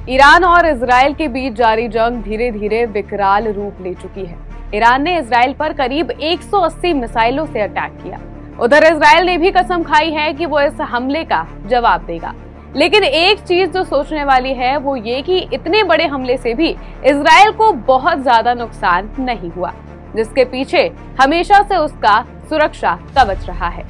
Iran और Israel के बीच जारी जंग धीरे धीरे विकराल रूप ले चुकी है। ईरान ने इजराइल पर करीब 180 मिसाइलों से अटैक किया। उधर इजराइल ने भी कसम खाई है कि वो इस हमले का जवाब देगा। लेकिन एक चीज जो सोचने वाली है वो ये कि इतने बड़े हमले से भी इजराइल को बहुत ज्यादा नुकसान नहीं हुआ, जिसके पीछे हमेशा से उसका सुरक्षा कवच रहा है।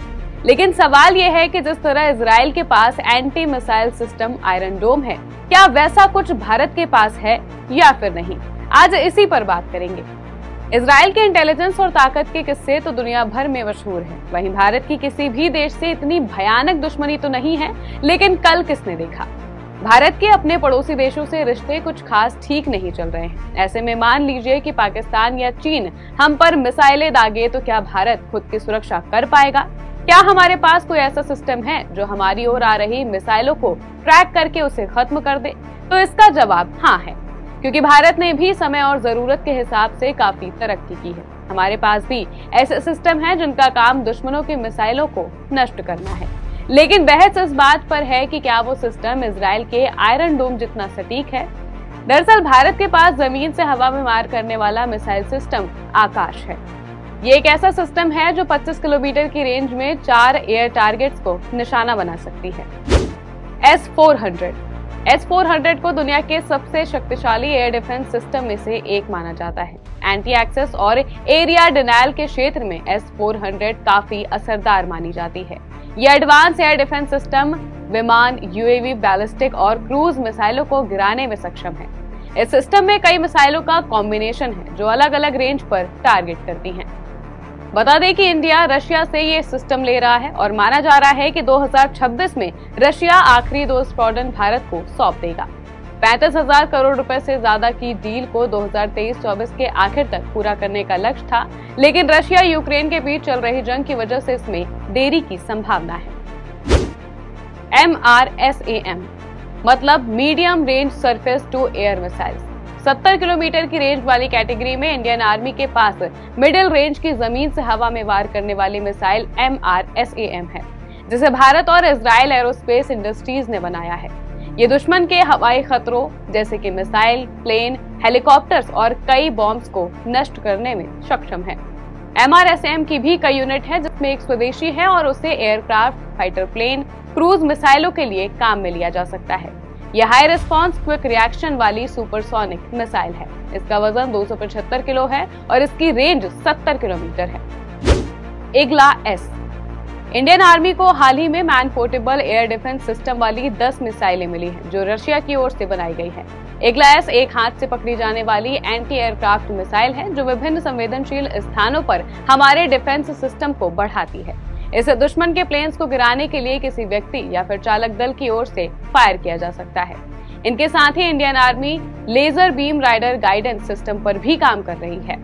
लेकिन सवाल यह है कि जिस तरह इजराइल के पास एंटी मिसाइल सिस्टम आयरन डोम है, क्या वैसा कुछ भारत के पास है या फिर नहीं? आज इसी पर बात करेंगे। इजराइल के इंटेलिजेंस और ताकत के किस्से तो दुनिया भर में मशहूर हैं। वहीं भारत की किसी भी देश से इतनी भयानक दुश्मनी तो नहीं है, लेकिन कल किसने देखा? भारत के अपने पड़ोसी देशों से रिश्ते कुछ खास ठीक नहीं चल रहे हैं। ऐसे में मान लीजिए कि पाकिस्तान या चीन हम पर मिसाइलें दागे तो क्या भारत खुद की सुरक्षा कर पाएगा? क्या हमारे पास कोई ऐसा सिस्टम है जो हमारी ओर आ रही मिसाइलों को ट्रैक करके उसे खत्म कर दे? तो इसका जवाब हाँ है, क्योंकि भारत ने भी समय और जरूरत के हिसाब से काफी तरक्की की है। हमारे पास भी ऐसे सिस्टम हैं जिनका काम दुश्मनों की मिसाइलों को नष्ट करना है। लेकिन बहस इस बात पर है कि क्या वो सिस्टम इजराइल के आयरन डोम जितना सटीक है। दरअसल भारत के पास जमीन से हवा में मार करने वाला मिसाइल सिस्टम आकाश है। ये एक ऐसा सिस्टम है जो 25 किलोमीटर की रेंज में 4 एयर टारगेट्स को निशाना बना सकती है। S-400 को दुनिया के सबसे शक्तिशाली एयर डिफेंस सिस्टम में से एक माना जाता है। एंटी एक्सेस और एरिया डिनायल के क्षेत्र में S-400 काफी असरदार मानी जाती है। ये एडवांस एयर डिफेंस सिस्टम विमान, यूएवी, बैलिस्टिक और क्रूज मिसाइलों को गिराने में सक्षम है। इस सिस्टम में कई मिसाइलों का कॉम्बिनेशन है जो अलग अलग रेंज पर टारगेट करती हैं। बता दें कि इंडिया रशिया से ये सिस्टम ले रहा है और माना जा रहा है कि 2026 में रशिया आखिरी 2 स्क्वाड्रन भारत को सौंप देगा। 35,000 करोड़ रुपए से ज्यादा की डील को 2023-24 के आखिर तक पूरा करने का लक्ष्य था, लेकिन रशिया यूक्रेन के बीच चल रही जंग की वजह से इसमें देरी की संभावना है। MRSAM मतलब medium range surface to air missiles. 70 kilometre की रेंज वाली कैटेगरी में इंडियन आर्मी के पास मिडिल रेंज की जमीन से हवा में वार करने वाली मिसाइल MRSAM है, जिसे भारत और इजराइल एरोस्पेस इंडस्ट्रीज ने बनाया है। ये दुश्मन के हवाई खतरों जैसे कि मिसाइल, प्लेन, हेलीकॉप्टर्स और कई बॉम्ब्स को नष्ट करने में सक्षम है। MRSAM की भी कई यूनिट है, जिसमें एक स्वदेशी है और उसे एयरक्राफ्ट, फाइटर प्लेन, क्रूज मिसाइलों के लिए काम में लिया जा सकता है। यह हाई रिस्पॉन्स क्विक रिएक्शन वाली सुपरसोनिक मिसाइल है। इसका वजन 275 किलो है और इसकी रेंज 70 किलोमीटर है। Igla S. इंडियन आर्मी को हाल ही में man portable air defence system वाली 10 मिसाइलें मिली हैं, जो रशिया की ओर से बनाई गई है। इग्ला एस एक हाथ से पकड़ी जाने वाली एंटी एयरक्राफ्ट मिसाइल है, जो विभिन्न संवेदनशील स्थानों पर हमारे डिफेंस सिस्टम को बढ़ाती है। इसे दुश्मन के प्लेन्स को गिराने के लिए किसी व्यक्ति या फिर चालक दल की ओर से फायर किया जा सकता है। इनके साथ ही Indian army laser beam rider guidance system पर भी काम कर रही है।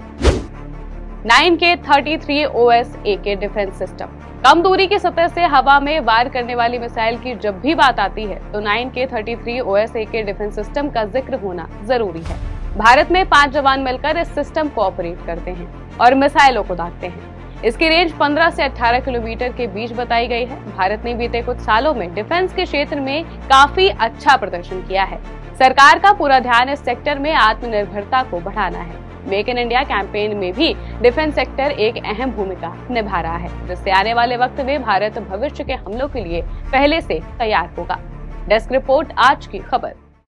9K-33OS AK defence system. कम दूरी की सतह से हवा में वार करने वाली मिसाइल की जब भी बात आती है तो 9K-33OS AK डिफेंस सिस्टम का जिक्र होना जरूरी है। भारत में 5 जवान मिलकर इस सिस्टम को ऑपरेट करते हैं और मिसाइलों को दागते हैं। इसकी रेंज 15 से 18 किलोमीटर के बीच बताई गई है। भारत ने बीते कुछ सालों में डिफेंस के क्षेत्र में काफी अच्छा प्रदर्शन किया है। सरकार का पूरा ध्यान इस सेक्टर में आत्मनिर्भरता को बढ़ाना है। मेक इन इंडिया कैंपेन में भी डिफेंस सेक्टर एक अहम भूमिका निभा रहा है, जिससे आने वाले वक्त में भारत भविष्य के हमलों के लिए पहले से तैयार होगा। डेस्क रिपोर्ट, आज की खबर।